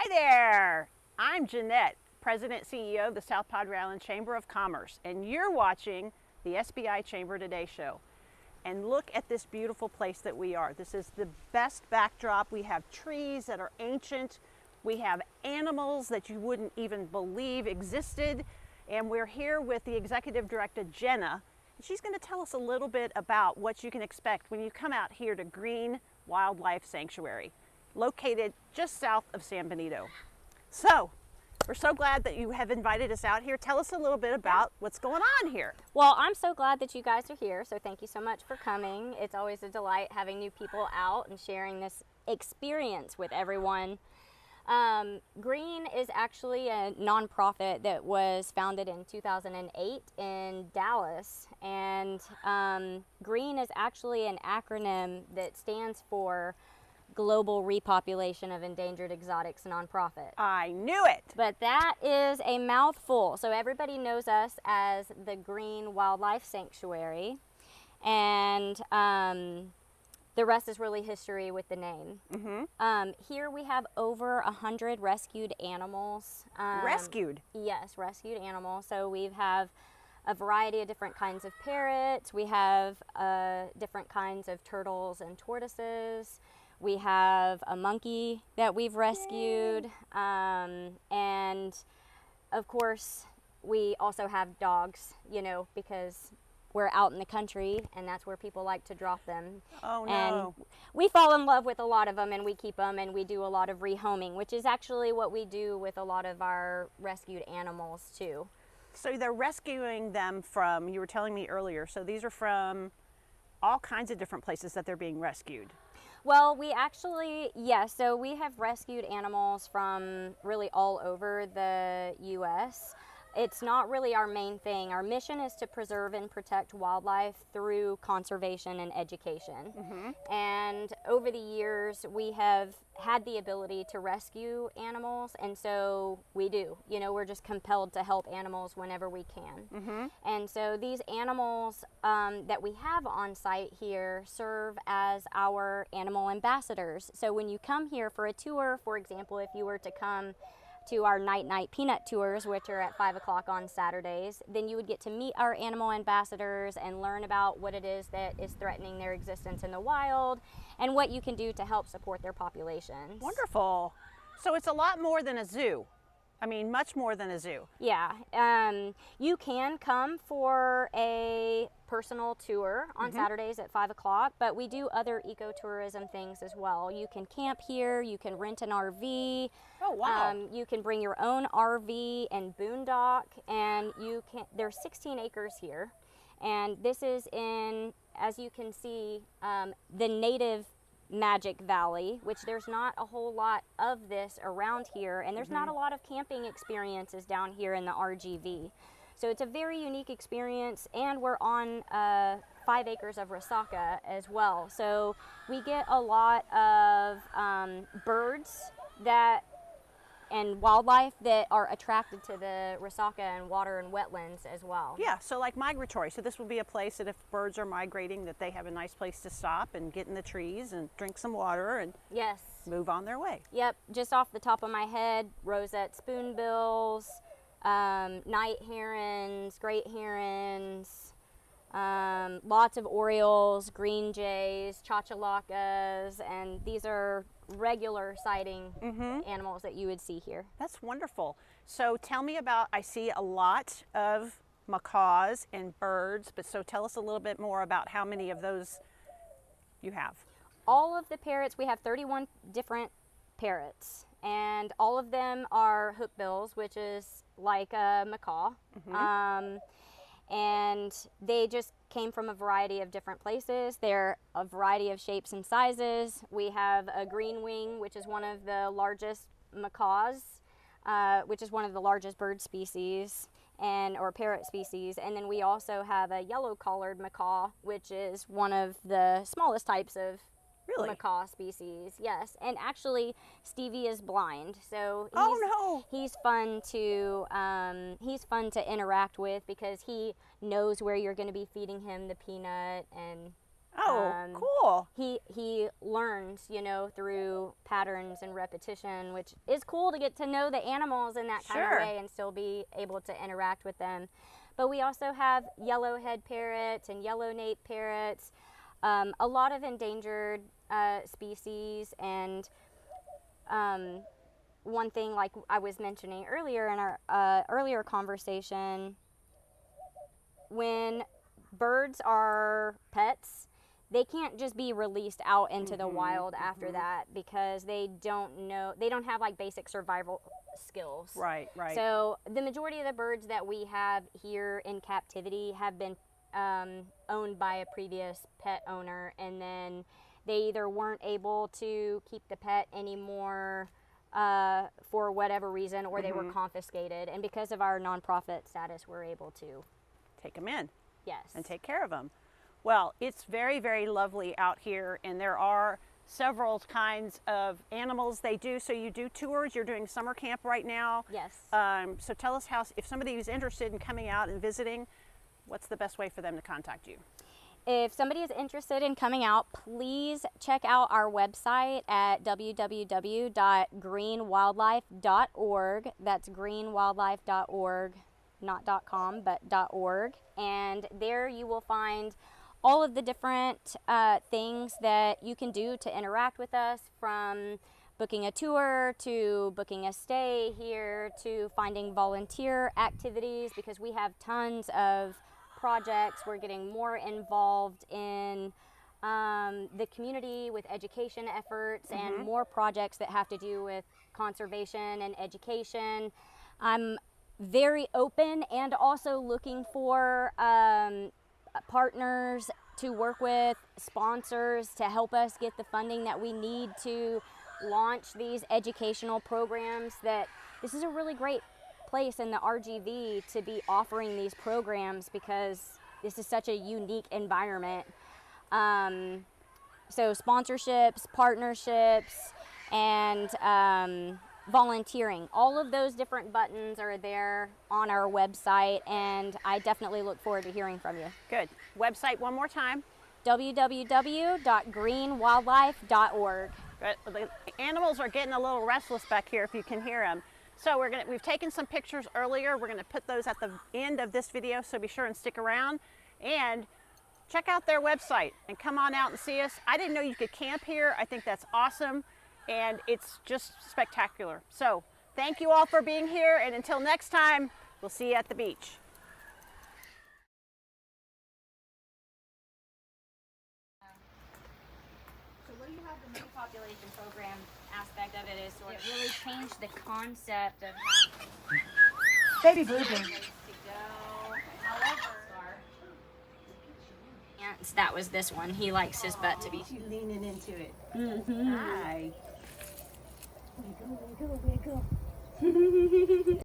Hi there! I'm Jeanette, President CEO of the South Padre Island Chamber of Commerce, and you're watching the SPI Chamber Today Show. And look at this beautiful place that we are. This is the best backdrop. We have trees that are ancient. We have animals that you wouldn't even believe existed. And we're here with the Executive Director, Jenna. And she's going to tell us a little bit about what you can expect when you come out here to Green Wildlife Sanctuary, located just south of San Benito. So, we're so glad that you have invited us out here. Tell us a little bit about what's going on here. Well, I'm so glad that you guys are here, so thank you so much for coming. It's always a delight having new people out and sharing this experience with everyone. Green is actually a nonprofit that was founded in 2008 in Dallas, and Green is actually an acronym that stands for Global Repopulation of Endangered Exotics Nonprofit. I knew it! But that is a mouthful. So everybody knows us as the Green Wildlife Sanctuary, and the rest is really history with the name. Here we have over 100 rescued animals. Rescued? Yes, rescued animals. So we have a variety of different kinds of parrots. We have different kinds of turtles and tortoises. We have a monkey that we've rescued, and of course we also have dogs, you know, because we're out in the country and that's where people like to drop them. Oh no. And we fall in love with a lot of them, and we keep them, and we do a lot of rehoming, which is actually what we do with a lot of our rescued animals too. So they're rescuing them from, you were telling me earlier, so these are from all kinds of different places that they're being rescued. Well, we actually, yes, so we have rescued animals from really all over the U.S. It's not really our main thing. Our mission is to preserve and protect wildlife through conservation and education. And over the years, we have had the ability to rescue animals, and so we do. You know, we're just compelled to help animals whenever we can. And so these animals that we have on site here serve as our animal ambassadors. So when you come here for a tour, for example, if you were to come to our night peanut tours, which are at 5 o'clock on Saturdays, then you would get to meet our animal ambassadors and learn about what it is that is threatening their existence in the wild and what you can do to help support their populations. Wonderful. So it's a lot more than a zoo. I mean, much more than a zoo. Yeah, you can come for a personal tour on Saturdays at 5 o'clock, but we do other ecotourism things as well. You can camp here, you can rent an RV. Oh, wow. You can bring your own RV and boondock, and there's 16 acres here. And this is in, as you can see, the native Magic Valley, which there's not a whole lot of this around here, and there's not a lot of camping experiences down here in the RGV. So it's a very unique experience, and we're on 5 acres of Resaca as well. So we get a lot of birds and wildlife that are attracted to the Resaca and water and wetlands as well. Yeah, so like migratory. So this will be a place that if birds are migrating, that they have a nice place to stop and get in the trees and drink some water and yes, move on their way. Yep, just off the top of my head, roseate spoonbills, night herons, great herons, lots of orioles, green jays, chachalacas, and these are regular sighting animals that you would see here. That's wonderful. So tell me about, I see a lot of macaws and birds, but so tell us a little bit more about how many of those you have. All of the parrots, we have 31 different parrots, and all of them are hookbills, which is like a macaw. And they just came from a variety of different places. They're a variety of shapes and sizes. We have a green wing, which is one of the largest macaws, which is one of the largest bird species or parrot species. And then we also have a yellow-collared macaw, which is one of the smallest types of macaw species. Yes, and actually Stevie is blind, so he's fun to interact with because he knows where you're going to be feeding him the peanut and Oh, cool. He learns, you know, through patterns and repetition, which is cool to get to know the animals in that kind Sure. of way and still be able to interact with them. But we also have yellowhead parrots and yellow-nape parrots, a lot of endangered species, and one thing, like I was mentioning earlier in our earlier conversation, when birds are pets, they can't just be released out into the wild after that, because they don't have like basic survival skills. Right, right. So the majority of the birds that we have here in captivity have been owned by a previous pet owner, and then they either weren't able to keep the pet anymore for whatever reason, or they were confiscated. And because of our nonprofit status, we're able to take them in. Yes. And take care of them. Well, it's very, very lovely out here, and there are several kinds of animals they do. So you do tours, you're doing summer camp right now. Yes. So tell us how, if somebody is interested in coming out and visiting, what's the best way for them to contact you? If somebody is interested in coming out, please check out our website at www.greenwildlife.org. That's greenwildlife.org, not .com, but .org. And there you will find all of the different things that you can do to interact with us, from booking a tour to booking a stay here to finding volunteer activities, because we have tons of projects. We're getting more involved in the community with education efforts and more projects that have to do with conservation and education. I'm very open and also looking for partners to work with, sponsors to help us get the funding that we need to launch these educational programs. That this is a really great place in the RGV to be offering these programs, because this is such a unique environment. So sponsorships, partnerships, and volunteering, all of those different buttons are there on our website, and I definitely look forward to hearing from you. Good. Website one more time. www.greenwildlife.org. Good. The animals are getting a little restless back here, if you can hear them. So we've taken some pictures earlier. We're going to put those at the end of this video, so be sure and stick around and check out their website and come on out and see us. I didn't know you could camp here. I think that's awesome, and it's just spectacular. So thank you all for being here, and until next time, we'll see you at the beach. So what do you have the new population program aspect of it is sort of really changed the concept of how Baby boo boo. to go. However, that was this one. He likes his butt to be Leaning into it. Mm-hmm. Hi. Wiggle, wiggle, wiggle.